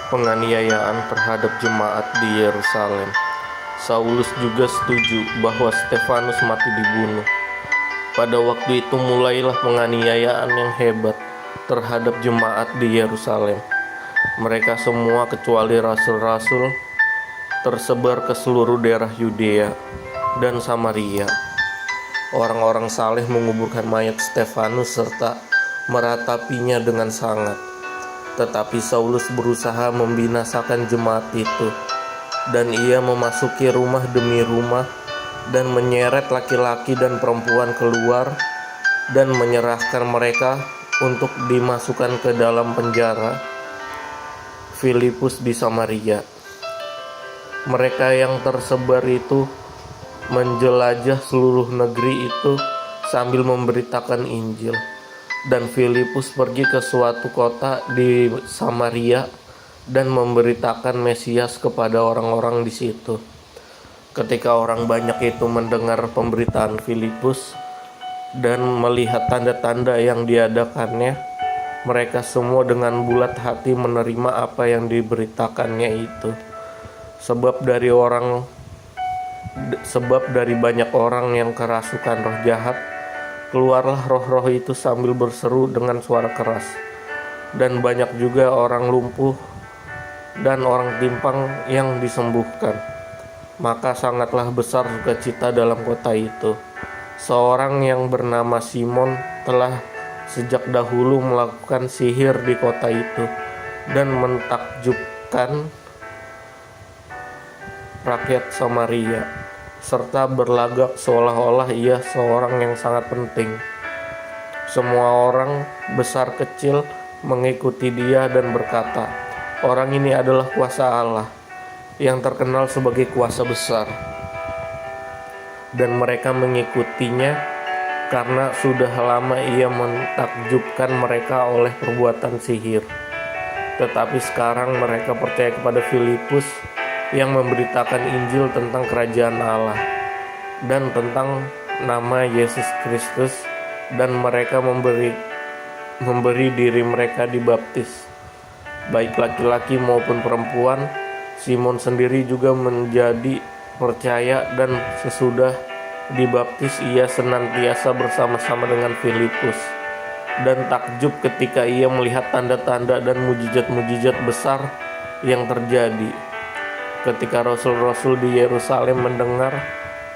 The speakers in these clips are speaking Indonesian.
penganiayaan terhadap jemaat di Yerusalem. Saulus juga setuju bahwa Stefanus mati dibunuh. Pada waktu itu mulailah penganiayaan yang hebat terhadap jemaat di Yerusalem. Mereka semua kecuali rasul-rasul tersebar ke seluruh daerah Yudea dan Samaria. Orang-orang saleh menguburkan mayat Stefanus serta meratapinya dengan sangat. Tetapi Saulus berusaha membinasakan jemaat itu, dan ia memasuki rumah demi rumah dan menyeret laki-laki dan perempuan keluar dan menyerahkan mereka untuk dimasukkan ke dalam penjara Filipus di Samaria. Mereka yang tersebar itu menjelajah seluruh negeri itu sambil memberitakan Injil. Dan Filipus pergi ke suatu kota di Samaria dan memberitakan Mesias kepada orang-orang di situ. Ketika orang banyak itu mendengar pemberitaan Filipus dan melihat tanda-tanda yang diadakannya, mereka semua dengan bulat hati menerima apa yang diberitakannya itu. Sebab dari banyak orang yang kerasukan roh jahat, keluarlah roh-roh itu sambil berseru dengan suara keras. Dan banyak juga orang lumpuh dan orang timpang yang disembuhkan. Maka sangatlah besar sukacita dalam kota itu. Seorang yang bernama Simon telah sejak dahulu melakukan sihir di kota itu dan mentakjubkan rakyat Samaria, serta berlagak seolah-olah ia seorang yang sangat penting. Semua orang besar kecil mengikuti dia dan berkata, "Orang ini adalah kuasa Allah yang terkenal sebagai kuasa besar." Dan mereka mengikutinya karena sudah lama ia mentakjubkan mereka oleh perbuatan sihir. Tetapi sekarang mereka percaya kepada Filipus yang memberitakan Injil tentang kerajaan Allah dan tentang nama Yesus Kristus, dan mereka memberi diri mereka dibaptis, baik laki-laki maupun perempuan. Simon sendiri juga menjadi percaya, dan sesudah dibaptis ia senantiasa bersama-sama dengan Filipus, dan takjub ketika ia melihat tanda-tanda dan mujizat-mujizat besar yang terjadi. Ketika rasul-rasul di Yerusalem mendengar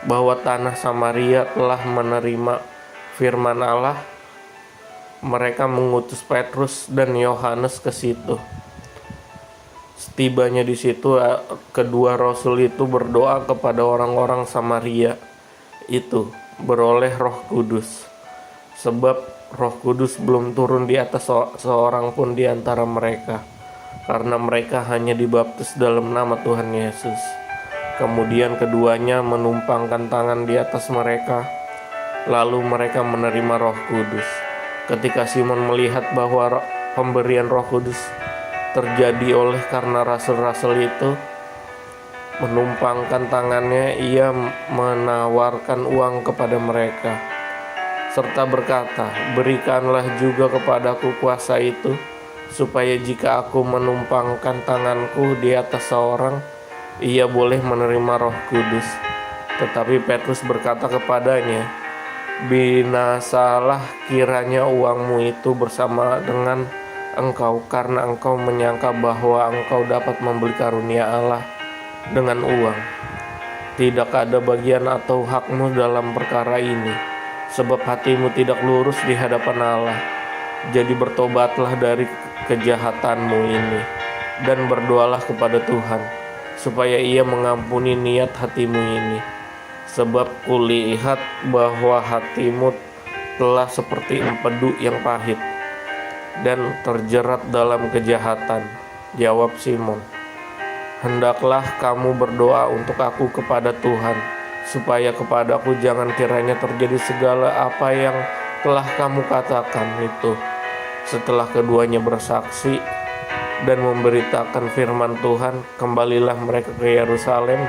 bahwa tanah Samaria telah menerima firman Allah, mereka mengutus Petrus dan Yohanes ke situ. Setibanya di situ, kedua rasul itu berdoa kepada orang-orang Samaria itu beroleh Roh Kudus, sebab Roh Kudus belum turun di atas seorang pun di antara mereka, karena mereka hanya dibaptis dalam nama Tuhan Yesus. Kemudian keduanya menumpangkan tangan di atas mereka, lalu mereka menerima Roh Kudus. Ketika Simon melihat bahwa pemberian Roh Kudus terjadi oleh karena rasul-rasul itu menumpangkan tangannya, ia menawarkan uang kepada mereka, serta berkata, "Berikanlah juga kepadaku kuasa itu, supaya jika aku menumpangkan tanganku di atas seorang, ia boleh menerima Roh Kudus." Tetapi Petrus berkata kepadanya, "Binasalah kiranya uangmu itu bersama dengan engkau, karena engkau menyangka bahwa engkau dapat membeli karunia Allah dengan uang. Tidak ada bagian atau hakmu dalam perkara ini, sebab hatimu tidak lurus di hadapan Allah. Jadi bertobatlah dari kejahatanmu ini, dan berdoalah kepada Tuhan, supaya ia mengampuni niat hatimu ini. Sebab kulihat bahwa hatimu telah seperti empedu yang pahit, dan terjerat dalam kejahatan." Jawab Simon, "Hendaklah kamu berdoa untuk aku kepada Tuhan, supaya kepadaku jangan kiranya terjadi segala apa yang telah kamu katakan itu." Setelah keduanya bersaksi dan memberitakan firman Tuhan, kembalilah mereka ke Yerusalem,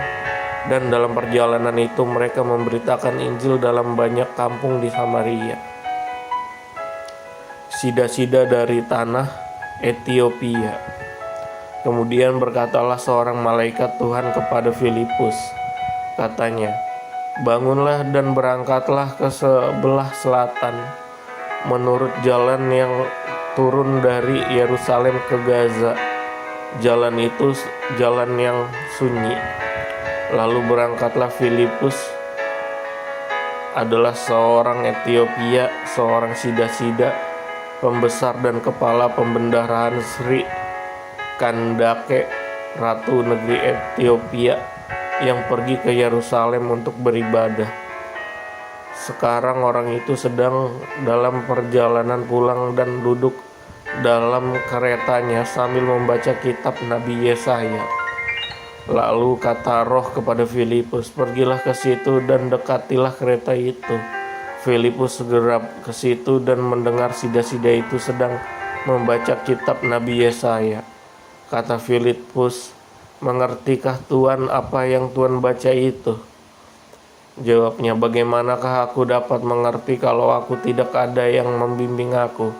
dan dalam perjalanan itu mereka memberitakan Injil dalam banyak kampung di Samaria. Sida-sida dari tanah Etiopia. Kemudian berkatalah seorang malaikat Tuhan kepada Filipus. Katanya, "Bangunlah dan berangkatlah ke sebelah selatan, menurut jalan yang turun dari Yerusalem ke Gaza. Jalan itu jalan yang sunyi." Lalu berangkatlah Filipus, adalah seorang Etiopia, seorang sida-sida, pembesar dan kepala pembendaharaan Sri Kandake, ratu negeri Etiopia, yang pergi ke Yerusalem untuk beribadah. Sekarang orang itu sedang dalam perjalanan pulang dan duduk dalam keretanya sambil membaca kitab Nabi Yesaya. Lalu kata Roh kepada Filipus, "Pergilah ke situ dan dekatilah kereta itu." Filipus segera ke situ dan mendengar sida-sida itu sedang membaca kitab Nabi Yesaya. Kata Filipus, "Mengertikah Tuan apa yang Tuan baca itu?" Jawabnya, "Bagaimanakah aku dapat mengerti kalau aku tidak ada yang membimbing aku?"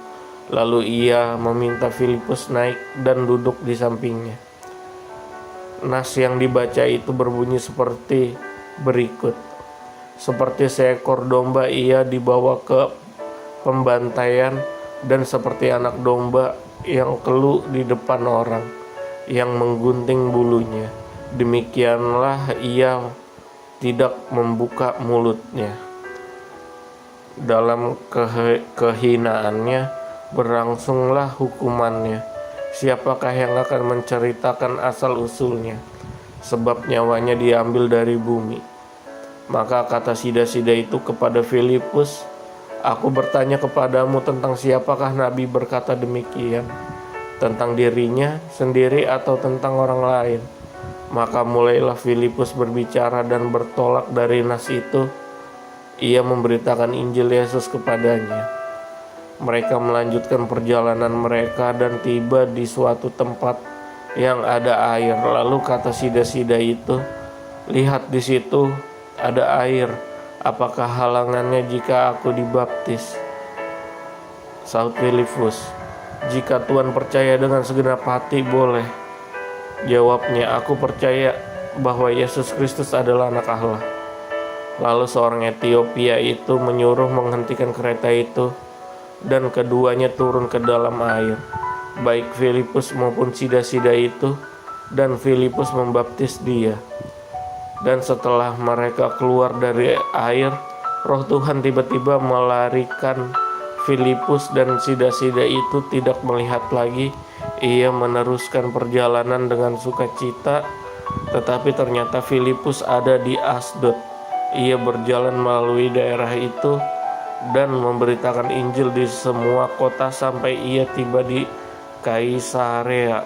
Lalu ia meminta Filipus naik dan duduk di sampingnya. Nas yang dibaca itu berbunyi seperti berikut. Seperti seekor domba ia dibawa ke pembantaian, dan seperti anak domba yang keluh di depan orang yang menggunting bulunya, demikianlah ia tidak membuka mulutnya. Dalam kehinaannya berlangsunglah hukumannya. Siapakah yang akan menceritakan asal-usulnya? Sebab nyawanya diambil dari bumi. Maka kata sida-sida itu kepada Filipus, "Aku bertanya kepadamu tentang siapakah Nabi berkata demikian, tentang dirinya sendiri atau tentang orang lain?" Maka mulailah Filipus berbicara dan bertolak dari nas itu. Ia memberitakan Injil Yesus kepadanya. Mereka melanjutkan perjalanan mereka dan tiba di suatu tempat yang ada air. Lalu kata sida-sida itu, "Lihat, di situ ada air. Apakah halangannya jika aku dibaptis?" Sahut Filipus, "Jika Tuhan percaya dengan segenap hati, boleh." Jawabnya, "Aku percaya bahwa Yesus Kristus adalah Anak Allah." Lalu seorang Etiopia itu menyuruh menghentikan kereta itu, dan keduanya turun ke dalam air, baik Filipus maupun sida-sida itu, dan Filipus membaptis dia. Dan setelah mereka keluar dari air, Roh Tuhan tiba-tiba melarikan Filipus, dan sida-sida itu tidak melihat lagi. Ia meneruskan perjalanan dengan sukacita, tetapi ternyata Filipus ada di Asdod. Ia berjalan melalui daerah itu dan memberitakan Injil di semua kota sampai ia tiba di Kaisarea.